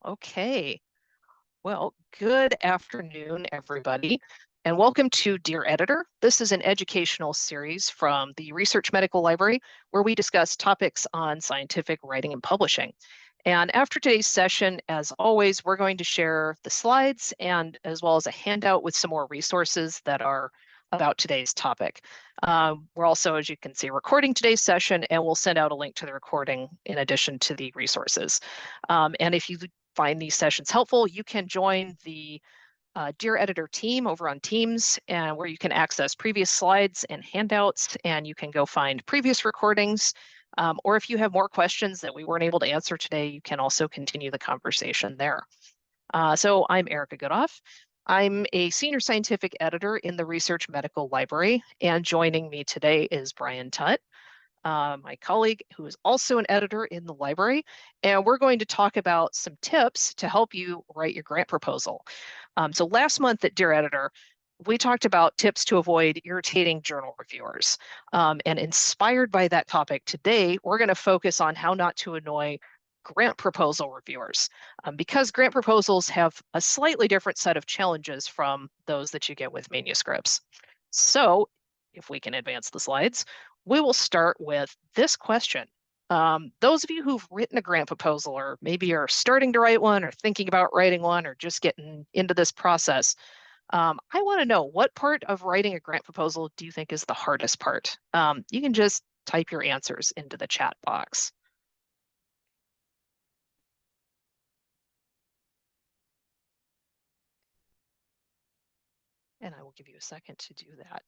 Okay. Well, good afternoon, everybody, and welcome to Dear Editor. This is an educational series from the Research Medical Library where we discuss topics on scientific writing and publishing. And after today's session, as always, we're going to share the slides and as well as a handout with some more resources that are about today's topic. We're also, as you can see, recording today's session, and we'll send out a link to the recording in addition to the resources. And if you find these sessions helpful, you can join the Dear Editor team over on Teams, and where you can access previous slides and handouts, and you can go find previous recordings. Or if you have more questions that we weren't able to answer today, you can also continue the conversation there. So I'm Erica Goodoff. I'm a senior scientific editor in the Research Medical Library, and joining me today is Brian Tutt, my colleague who is also an editor in the library, and we're going to talk about some tips to help you write your grant proposal. So last month at Dear Editor, we talked about tips to avoid irritating journal reviewers. And inspired by that topic today, we're going to focus on how not to annoy grant proposal reviewers, because grant proposals have a slightly different set of challenges from those that you get with manuscripts. So if we can advance the slides, we will start with this question. Those of you who've written a grant proposal, or maybe are starting to write one, or thinking about writing one, or just getting into this process, I want to know, what part of writing a grant proposal do you think is the hardest part? You can just type your answers into the chat box. And I will give you a second to do that.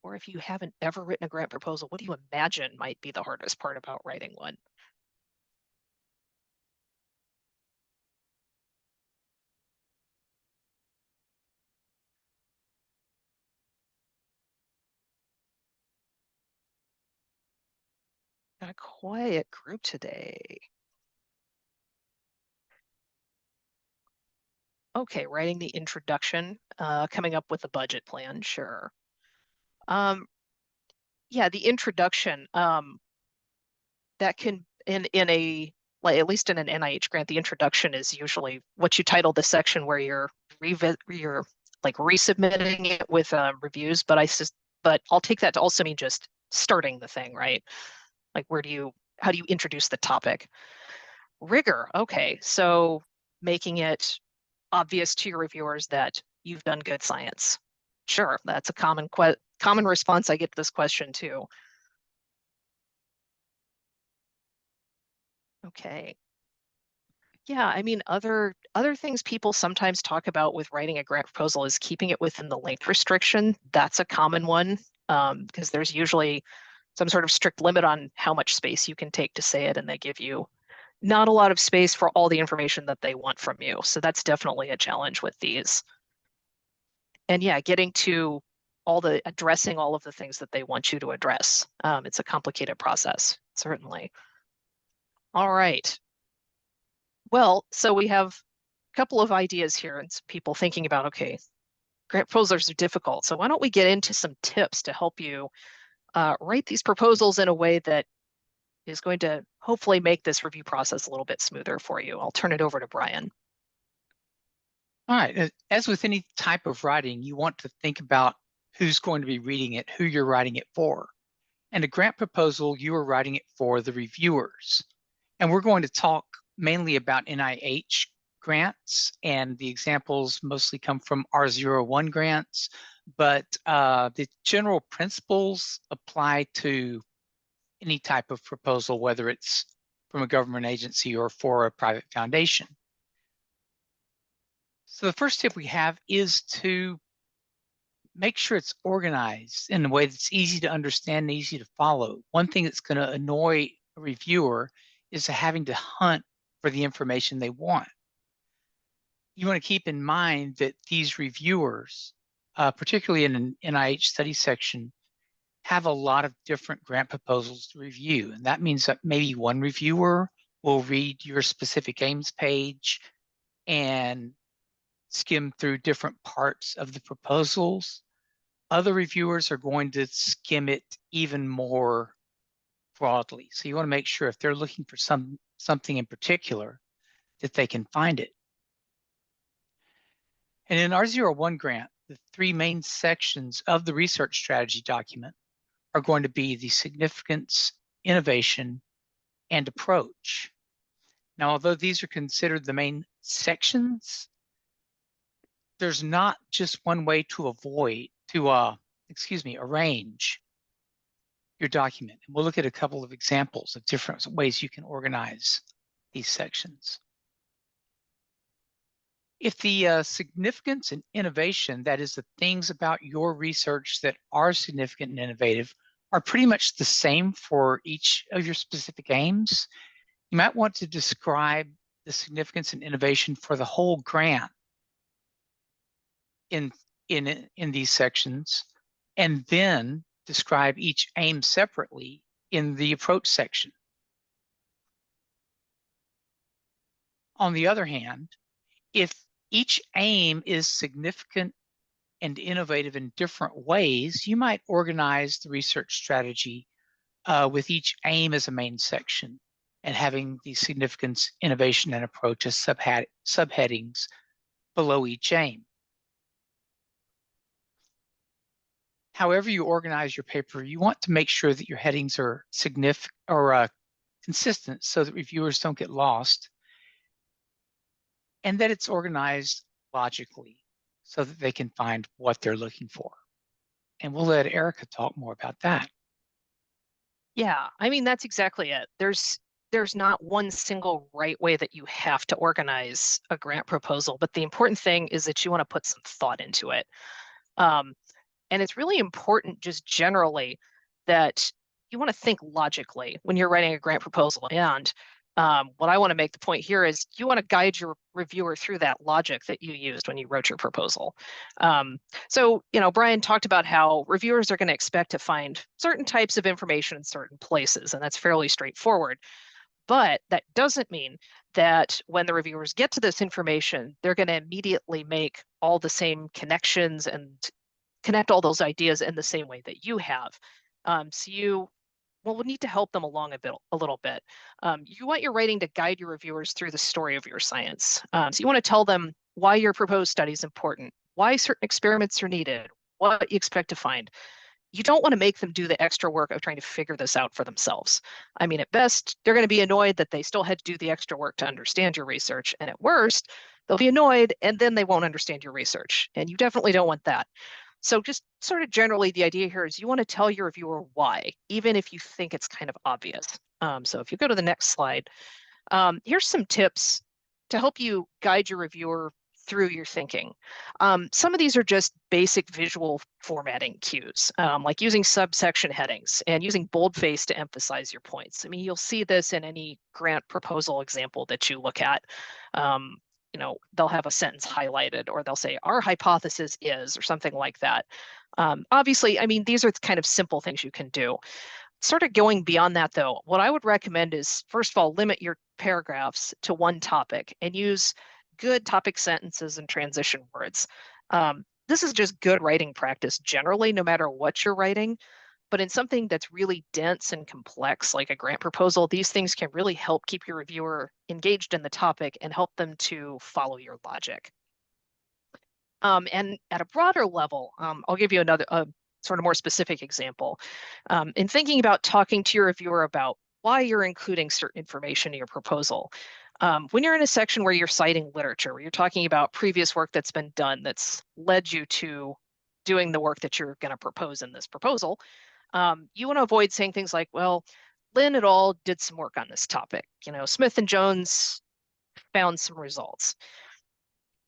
Or if you haven't ever written a grant proposal, what do you imagine might be the hardest part about writing one? Got a quiet group today. Okay, writing the introduction, coming up with a budget plan, sure. Yeah, the introduction, that can, in a, like, at least in an NIH grant, the introduction is usually what you title the section where you're like resubmitting it with reviews, but I'll take that to also mean just starting the thing, right? Like, how do you introduce the topic? Rigor, okay, so making it obvious to your reviewers that you've done good science. Sure, that's a common response I get to this question too. Okay. Yeah, I mean, other things people sometimes talk about with writing a grant proposal is keeping it within the length restriction. That's a common one, because there's usually some sort of strict limit on how much space you can take to say it, and they give you not a lot of space for all the information that they want from you. So that's definitely a challenge with these. And yeah, getting to addressing all of the things that they want you to address. It's a complicated process, certainly. All right. Well, so we have a couple of ideas here and people thinking about, okay, grant proposals are difficult. So why don't we get into some tips to help you write these proposals in a way that is going to hopefully make this review process a little bit smoother for you. I'll turn it over to Brian. All right. As with any type of writing, you want to think about who's going to be reading it, who you're writing it for. And a grant proposal, you are writing it for the reviewers. And we're going to talk mainly about NIH grants, and the examples mostly come from R01 grants, but the general principles apply to any type of proposal, whether it's from a government agency or for a private foundation. So the first tip we have is to make sure it's organized in a way that's easy to understand and easy to follow. One thing that's going to annoy a reviewer is having to hunt for the information they want. You want to keep in mind that these reviewers, particularly in an NIH study section, have a lot of different grant proposals to review. And that means that maybe one reviewer will read your specific aims page and skim through different parts of the proposals. Other reviewers are going to skim it even more broadly. So you want to make sure if they're looking for something in particular that they can find it. And in R01 grant, the three main sections of the research strategy document are going to be the significance, innovation, and approach. Now, although these are considered the main sections, there's not just one way to arrange your document. And we'll look at a couple of examples of different ways you can organize these sections. If the significance and innovation, that is the things about your research that are significant and innovative, are pretty much the same for each of your specific aims, you might want to describe the significance and innovation for the whole grant in these sections, and then describe each aim separately in the approach section. On the other hand, if each aim is significant and innovative in different ways, you might organize the research strategy with each aim as a main section and having the significance, innovation, and approach as subheadings below each aim. However you organize your paper, you want to make sure that your headings are significant or consistent so that reviewers don't get lost, and that it's organized logically so that they can find what they're looking for. And we'll let Erica talk more about that. Yeah, I mean, that's exactly it. There's not one single right way that you have to organize a grant proposal, but the important thing is that you want to put some thought into it. And it's really important just generally that you want to think logically when you're writing a grant proposal. And what I want to make the point here is you want to guide your reviewer through that logic that you used when you wrote your proposal. So, Brian talked about how reviewers are going to expect to find certain types of information in certain places, and that's fairly straightforward. But that doesn't mean that when the reviewers get to this information, they're going to immediately make all the same connections and connect all those ideas in the same way that you have. So you will need to help them along a little bit. You want your writing to guide your reviewers through the story of your science. So you want to tell them why your proposed study is important, why certain experiments are needed, what you expect to find. You don't want to make them do the extra work of trying to figure this out for themselves. I mean, at best, they're going to be annoyed that they still had to do the extra work to understand your research. And at worst, they'll be annoyed and then they won't understand your research. And you definitely don't want that. So just sort of generally, the idea here is you want to tell your reviewer why, even if you think it's kind of obvious. So if you go to the next slide, here's some tips to help you guide your reviewer through your thinking. Some of these are just basic visual formatting cues, like using subsection headings and using boldface to emphasize your points. I mean, you'll see this in any grant proposal example that you look at. They'll have a sentence highlighted, or they'll say, our hypothesis is, or something like that. Obviously, I mean, these are kind of simple things you can do. Sort of going beyond that, though, what I would recommend is, first of all, limit your paragraphs to one topic and use good topic sentences and transition words. This is just good writing practice generally, no matter what you're writing. But in something that's really dense and complex, like a grant proposal, these things can really help keep your reviewer engaged in the topic and help them to follow your logic. And at a broader level, I'll give you another sort of more specific example. In thinking about talking to your reviewer about why you're including certain information in your proposal, when you're in a section where you're citing literature, where you're talking about previous work that's been done that's led you to doing the work that you're going to propose in this proposal, you want to avoid saying things like, well, Lynn et al. Did some work on this topic. Smith and Jones found some results.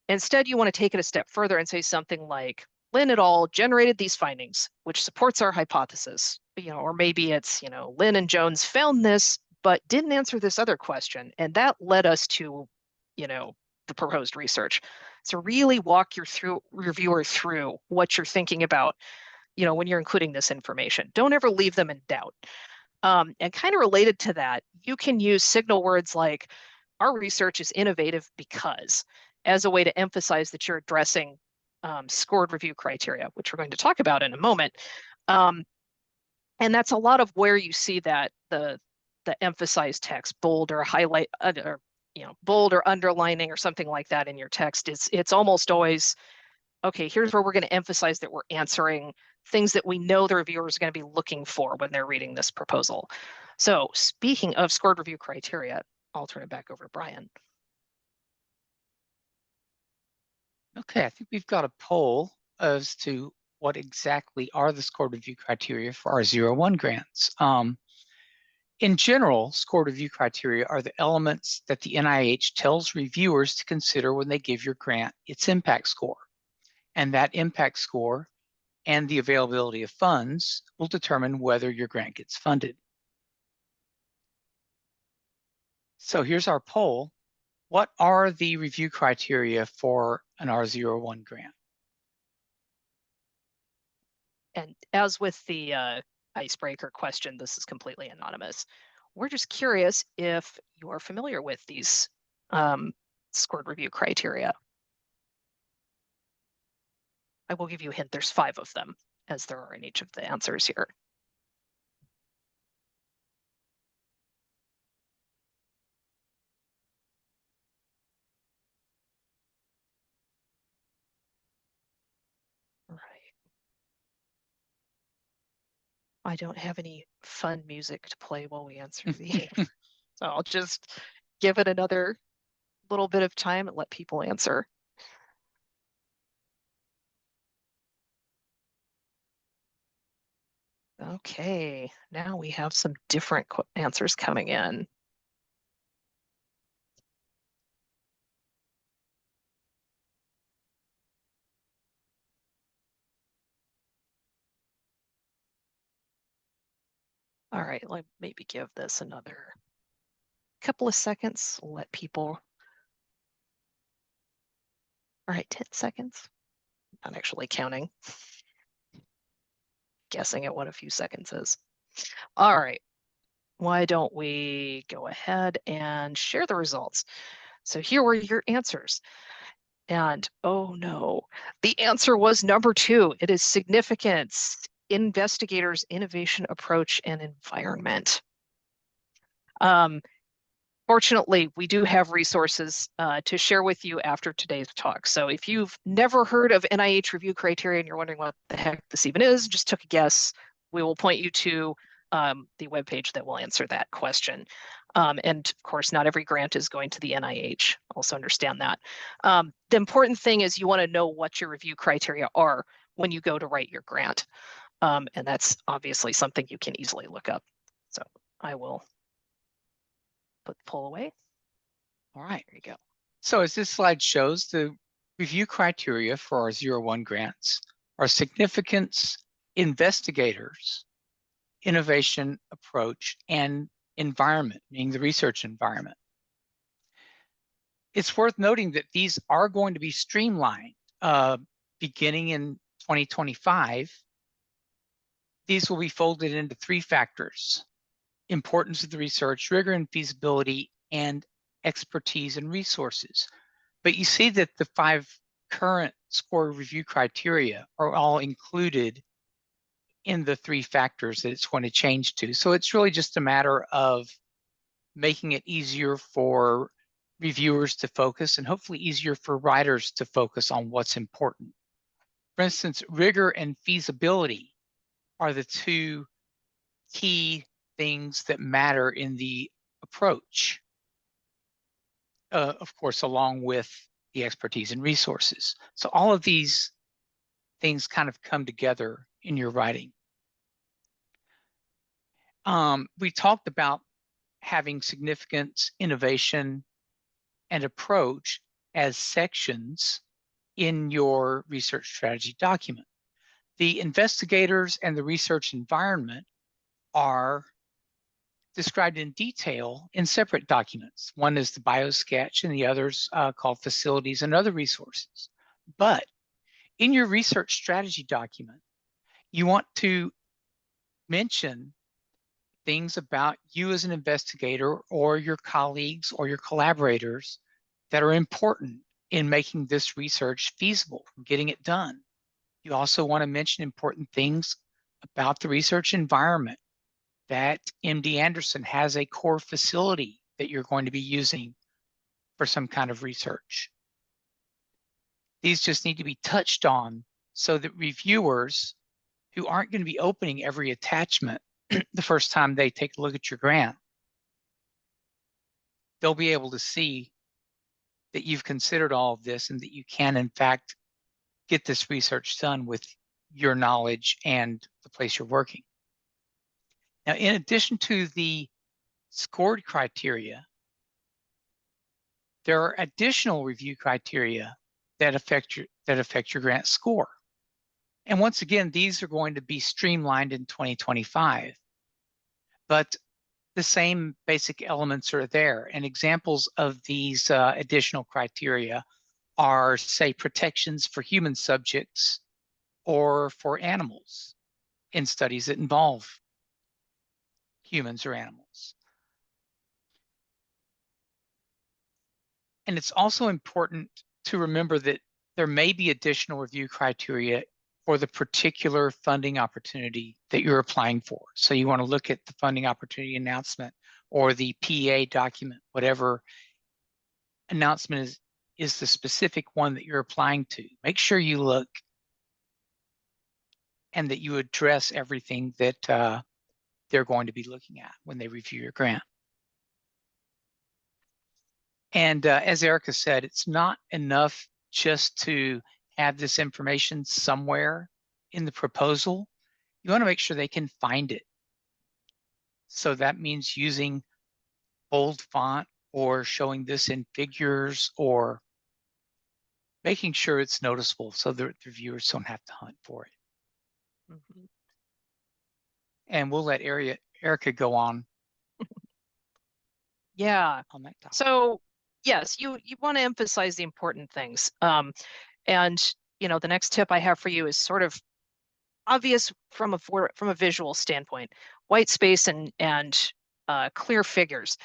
Instead, you want to take it a step further and say something like, Lynn et al. Generated these findings, which supports our hypothesis. Or maybe it's, Lynn and Jones found this, but didn't answer this other question. And that led us to, the proposed research. So really walk your reviewer through what you're thinking about, when you're including this information. Don't ever leave them in doubt. And kind of related to that, you can use signal words like, our research is innovative because, as a way to emphasize that you're addressing scored review criteria, which we're going to talk about in a moment. And that's a lot of where you see that the emphasized text, bold or highlight, or bold or underlining or something like that in your text. It's almost always, okay, here's where we're going to emphasize that we're answering things that we know the reviewers are going to be looking for when they're reading this proposal. So speaking of scored review criteria, I'll turn it back over to Brian. Okay, I think we've got a poll as to what exactly are the scored review criteria for our 0-1 grants. In general, scored review criteria are the elements that the NIH tells reviewers to consider when they give your grant its impact score. And that impact score and the availability of funds will determine whether your grant gets funded. So here's our poll. What are the review criteria for an R01 grant? And as with the icebreaker question, this is completely anonymous. We're just curious if you are familiar with these scored review criteria. I will give you a hint, there's 5 of them, as there are in each of the answers here. Right. I don't have any fun music to play while we answer these. So I'll just give it another little bit of time and let people answer. Okay, now we have some different answers coming in. All right, let maybe give this another couple of seconds, let people. All right, 10 seconds. Not actually counting. Guessing at what a few seconds is. All right, why don't we go ahead and share the results? So here were your answers. And oh no, the answer was number 2. It is significance, investigators, innovation approach, and environment. Fortunately, we do have resources to share with you after today's talk. So if you've never heard of NIH review criteria and you're wondering what the heck this even is, just took a guess, we will point you to the webpage that will answer that question. And of course, not every grant is going to the NIH. Also understand that. The important thing is you want to know what your review criteria are when you go to write your grant. And that's obviously something you can easily look up. So I will put the poll away. All right. There you go. So as this slide shows, the review criteria for our 0-1 grants are significance, investigators, innovation approach, and environment, meaning the research environment. It's worth noting that these are going to be streamlined beginning in 2025. These will be folded into 3 factors: importance of the research, rigor and feasibility, and expertise and resources. But you see that the 5 current score review criteria are all included in the 3 factors that it's going to change to. So it's really just a matter of making it easier for reviewers to focus and hopefully easier for writers to focus on what's important. For instance, rigor and feasibility are the 2 key things that matter in the approach, of course, along with the expertise and resources. So all of these things kind of come together in your writing. We talked about having significance, innovation, and approach as sections in your research strategy document. The investigators and the research environment are described in detail in separate documents. One is the biosketch and the other's called facilities and other resources. But in your research strategy document, you want to mention things about you as an investigator or your colleagues or your collaborators that are important in making this research feasible, getting it done. You also want to mention important things about the research environment, that MD Anderson has a core facility that you're going to be using for some kind of research. These just need to be touched on so that reviewers who aren't going to be opening every attachment the first time they take a look at your grant, they'll be able to see that you've considered all of this and that you can, in fact, get this research done with your knowledge and the place you're working. Now, in addition to the scored criteria, there are additional review criteria that affect your grant score. And once again, these are going to be streamlined in 2025, but the same basic elements are there. And examples of these additional criteria are, say, protections for human subjects or for animals in studies that involve humans or animals. And it's also important to remember that there may be additional review criteria for the particular funding opportunity that you're applying for. So you want to look at the funding opportunity announcement or the PA document, whatever announcement is the specific one that you're applying to. Make sure you look and that you address everything that they're going to be looking at when they review your grant. And as Erica said, it's not enough just to have this information somewhere in the proposal. You want to make sure they can find it. So that means using bold font or showing this in figures or making sure it's noticeable so the reviewers don't have to hunt for it. Mm-hmm. And we'll let Erica go on. Yeah. On that topic. So yes, you want to emphasize the important things. And the next tip I have for you is sort of obvious from a visual standpoint. White space and clear figures.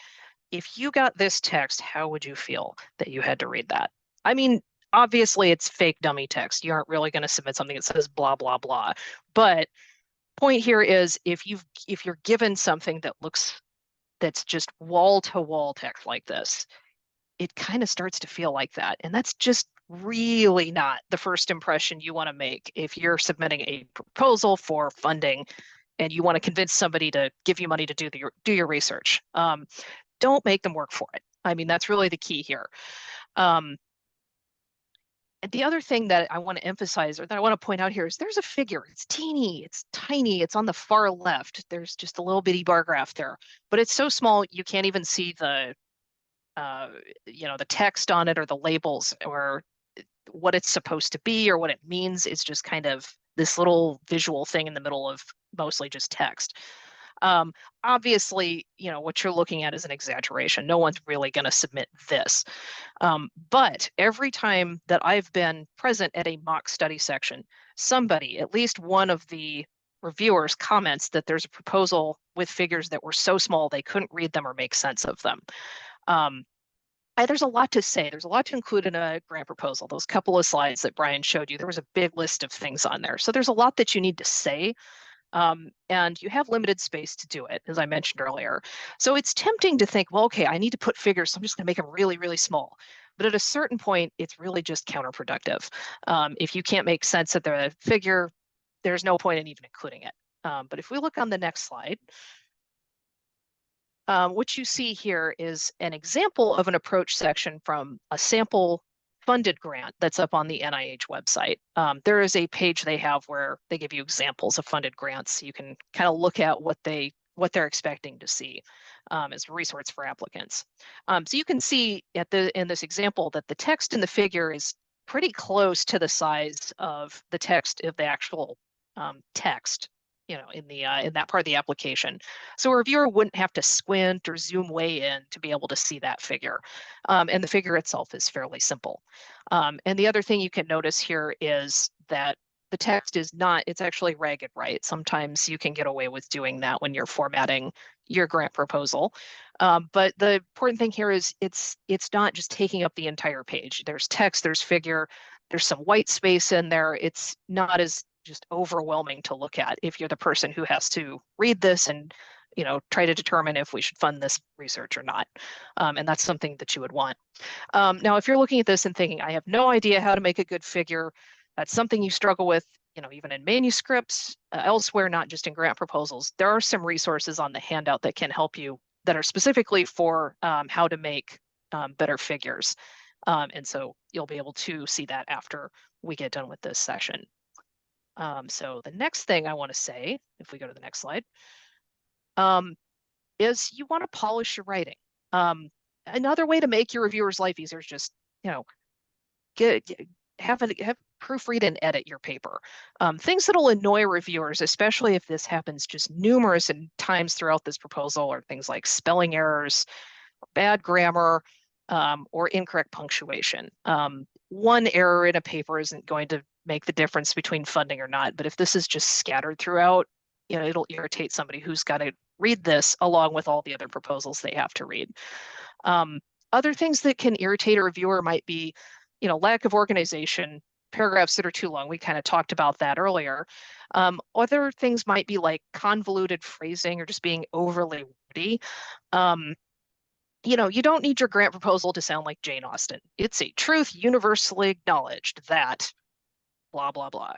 If you got this text, how would you feel that you had to read that? I mean, obviously it's fake dummy text. You aren't really going to submit something that says blah blah blah. But point here is if you're given something that's just wall to wall text like this, it kind of starts to feel like that. And that's just really not the first impression you want to make if you're submitting a proposal for funding and you want to convince somebody to give you money to do your research. Don't make them work for it. I mean, that's really the key here. And the other thing that I want to emphasize or that I want to point out here is there's a figure. It's teeny, it's tiny, it's on the far left. There's just a little bitty bar graph there, but it's so small you can't even see the the text on it or the labels or what it's supposed to be or what it means. It's just kind of this little visual thing in the middle of mostly just text. Obviously, what you're looking at is an exaggeration. No one's really going to submit this. But every time that I've been present at a mock study section, somebody, at least one of the reviewers, comments that there's a proposal with figures that were so small they couldn't read them or make sense of them. There's a lot to say. There's a lot to include in a grant proposal. Those couple of slides that Brian showed you, there was a big list of things on there. So there's a lot that you need to say. And you have limited space to do it, as I mentioned earlier. So it's tempting to think, well, okay, I need to put figures, so I'm just going to make them really, really small. But at a certain point, it's really just counterproductive. If you can't make sense of the figure, there's no point in even including it. But if we look on the next slide, what you see here is an example of an approach section from a sample funded grant that's up on the NIH website. There is a page they have where they give you examples of funded grants. You can kind of look at what they're expecting to see as a resource for applicants. So you can see in this example that the text in the figure is pretty close to the size of the text of the actual text in that part of the application. So a reviewer wouldn't have to squint or zoom way in to be able to see that figure. And the figure itself is fairly simple. And the other thing you can notice here is that the text is not, it's actually ragged right. Sometimes you can get away with doing that when you're formatting your grant proposal. But the important thing here is it's not just taking up the entire page. There's text, there's figure, there's some white space in there. It's not as just overwhelming to look at if you're the person who has to read this and try to determine if we should fund this research or not. And that's something that you would want. Now, if you're looking at this and thinking, I have no idea how to make a good figure, that's something you struggle with, even in manuscripts, elsewhere, not just in grant proposals. There are some resources on the handout that can help you that are specifically for how to make better figures. And so you'll be able to see that after we get done with this session. So the next thing I want to say, if we go to the next slide, is you want to polish your writing. Another way to make your reviewer's life easier is just, have proofread and edit your paper. Things that'll annoy reviewers, especially if this happens just numerous times throughout this proposal, are things like spelling errors, bad grammar, or incorrect punctuation. One error in a paper isn't going to make the difference between funding or not, but if this is just scattered throughout, it'll irritate somebody who's got to read this along with all the other proposals they have to read. Other things that can irritate a reviewer might be, lack of organization, paragraphs that are too long. We kind of talked about that earlier. Other things might be like convoluted phrasing or just being overly wordy. You don't need your grant proposal to sound like Jane Austen. It's a truth universally acknowledged that blah, blah, blah.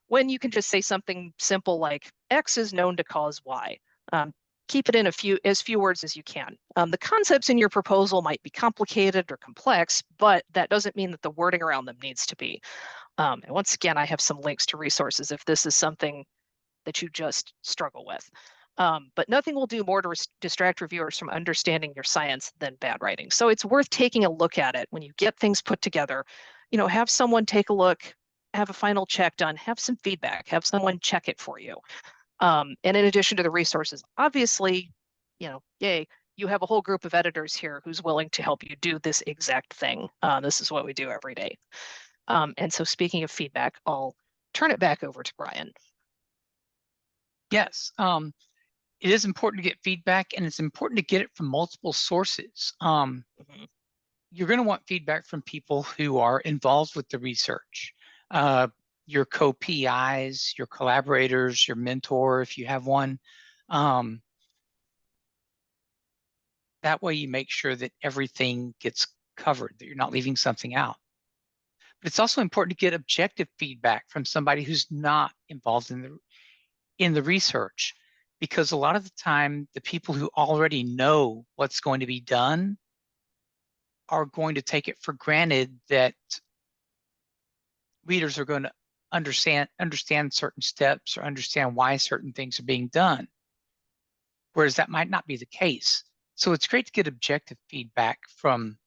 When you can just say something simple like X is known to cause Y. Keep it in as few words as you can. The concepts in your proposal might be complicated or complex, but that doesn't mean that the wording around them needs to be. And once again, I have some links to resources if this is something that you just struggle with. But nothing will do more to distract reviewers from understanding your science than bad writing. So it's worth taking a look at it when you get things put together. Have someone take a look, have a final check done, have some feedback, have someone check it for you. And in addition to the resources, obviously, yay, you have a whole group of editors here who's willing to help you do this exact thing. This is what we do every day. And so speaking of feedback, I'll turn it back over to Brian. Yes, it is important to get feedback, and it's important to get it from multiple sources. You're going to want feedback from people who are involved with the research. Your co-PIs, your collaborators, your mentor, if you have one. That way you make sure that everything gets covered, that you're not leaving something out. But it's also important to get objective feedback from somebody who's not involved in the research, because a lot of the time, the people who already know what's going to be done are going to take it for granted that readers are going to understand certain steps or understand why certain things are being done, whereas that might not be the case. So it's great to get objective feedback from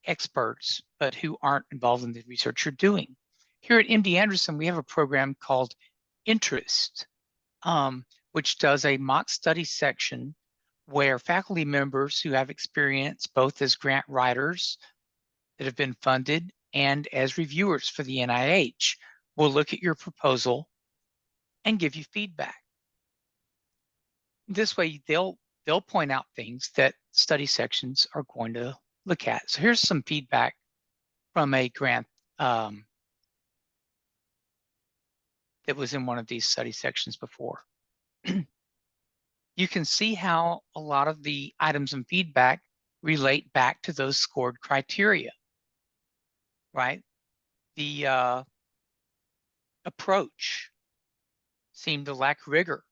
experts, but who aren't involved in the research you're doing. Here at MD Anderson, we have a program called Interest, which does a mock study section where faculty members who have experience both as grant writers that have been funded and as reviewers for the NIH will look at your proposal and give you feedback. This way, they'll point out things that study sections are going to look at. So here's some feedback from a grant that was in one of these study sections before. You can see how a lot of the items in feedback relate back to those scored criteria, right? The approach seemed to lack rigor.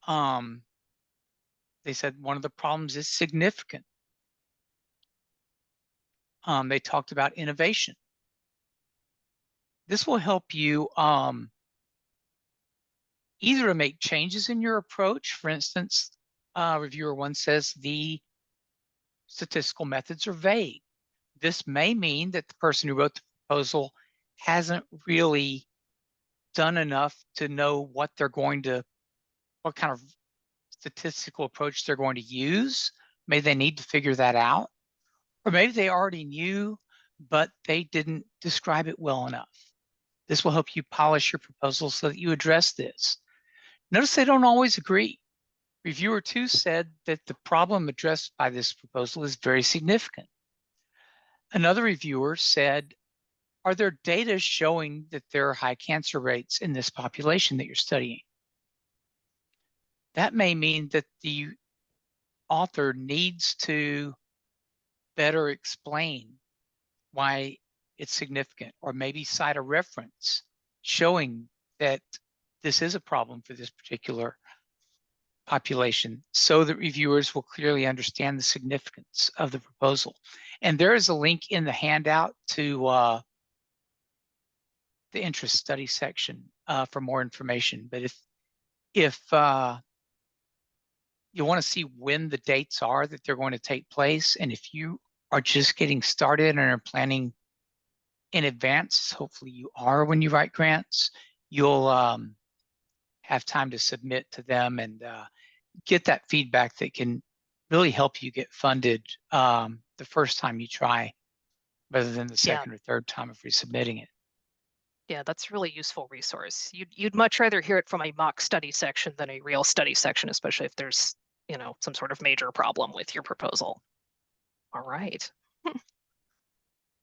They said one of the problems is significant. They talked about innovation. This will help you either to make changes in your approach. For instance, reviewer one says the statistical methods are vague. This may mean that the person who wrote the proposal hasn't really done enough to know what kind of statistical approach they're going to use. Maybe they need to figure that out. Or maybe they already knew, but they didn't describe it well enough. This will help you polish your proposal so that you address this. Notice they don't always agree. Reviewer 2 said that the problem addressed by this proposal is very significant. Another reviewer said, are there data showing that there are high cancer rates in this population that you're studying? That may mean that the author needs to better explain why it's significant, or maybe cite a reference showing that this is a problem for this particular population, so that reviewers will clearly understand the significance of the proposal. And there is a link in the handout to the interest study section for more information. But if you want to see when the dates are that they're going to take place, and if you are just getting started and are planning in advance, hopefully you are when you write grants, you'll have time to submit to them and get that feedback that can really help you get funded the first time you try, rather than the second or third time of resubmitting it. Yeah, that's a really useful resource. You'd much rather hear it from a mock study section than a real study section, especially if there's, some sort of major problem with your proposal. All right.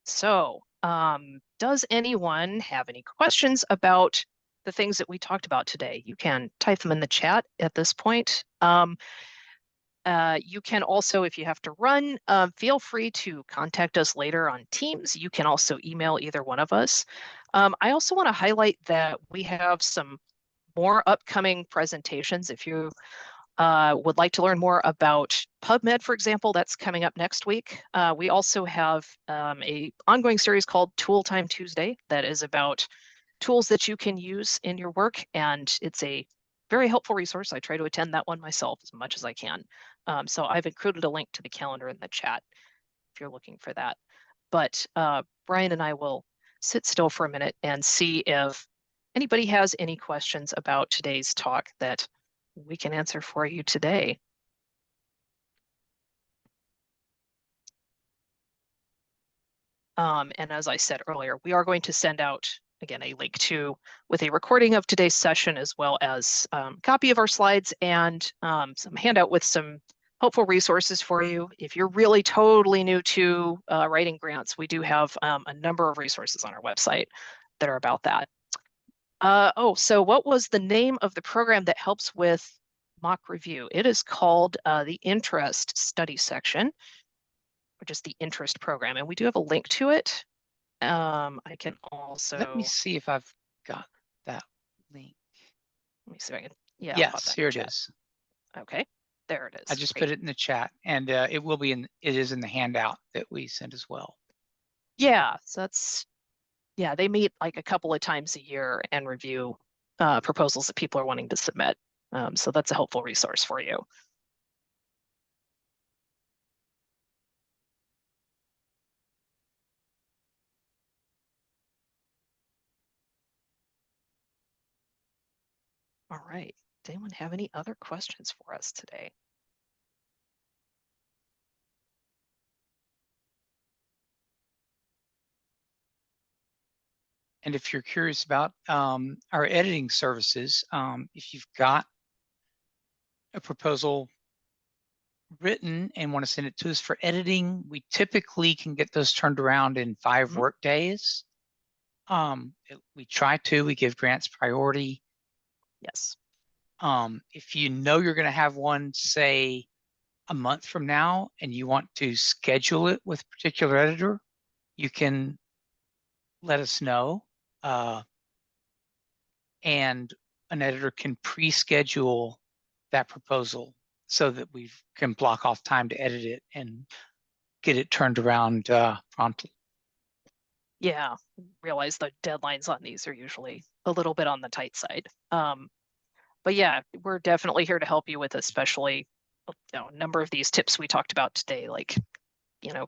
So, does anyone have any questions about the things that we talked about today? You can type them in the chat at this point. You can also, if you have to run, feel free to contact us later on Teams. You can also email either one of us. I also want to highlight that we have some more upcoming presentations. If you would like to learn more about PubMed, for example, that's coming up next week. We also have a ongoing series called Tool Time Tuesday that is about tools that you can use in your work, and it's a very helpful resource. I try to attend that one myself as much as I can. So I've included a link to the calendar in the chat if you're looking for that. But Brian and I will sit still for a minute and see if anybody has any questions about today's talk that we can answer for you today. And as I said earlier, we are going to send out, again, a link with a recording of today's session, as well as a copy of our slides and some handout with some helpful resources for you. If you're really totally new to writing grants, we do have a number of resources on our website that are about that. So what was the name of the program that helps with mock review? It is called the Interest Study Section, or just the Interest Program, and we do have a link to it. I can also... Let me see if I've got that link. Let me see if I can... Yeah, yes, here it is. Okay, there it is. I just put it in the chat, and it is in the handout that we sent as well. Yeah, so they meet like a couple of times a year and review proposals that people are wanting to submit. So that's a helpful resource for you. All right. Does anyone have any other questions for us today? And if you're curious about our editing services, if you've got a proposal written and want to send it to us for editing, we typically can get those turned around in 5 work days. We give grants priority. Yes. If you know you're going to have one, say, a month from now, and you want to schedule it with a particular editor, you can let us know. And an editor can pre-schedule that proposal so that we can block off time to edit it and get it turned around promptly. Yeah, realize the deadlines on these are usually a little bit on the tight side. But yeah, we're definitely here to help you with especially a number of these tips we talked about today, like,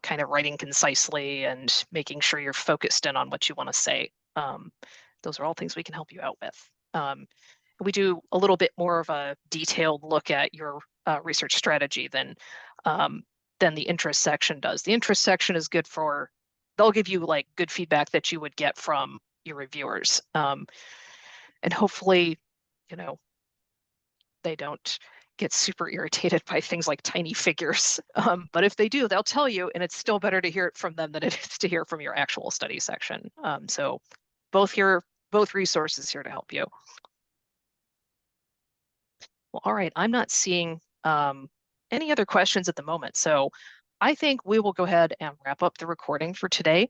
kind of writing concisely and making sure you're focused in on what you want to say. Those are all things we can help you out with. We do a little bit more of a detailed look at your research strategy than the interest section does. The interest section is good for they'll give you like good feedback that you would get from your reviewers. And hopefully, you know, they don't get super irritated by things like tiny figures. But if they do, they'll tell you, and it's still better to hear it from them than it is to hear from your actual study section. So both resources here to help you. Well, all right, I'm not seeing any other questions at the moment. So I think we will go ahead and wrap up the recording for today.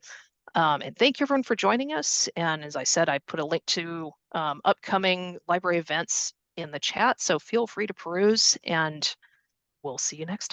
And thank you everyone for joining us. And as I said, I put a link to upcoming library events in the chat. So feel free to peruse, and we'll see you next time.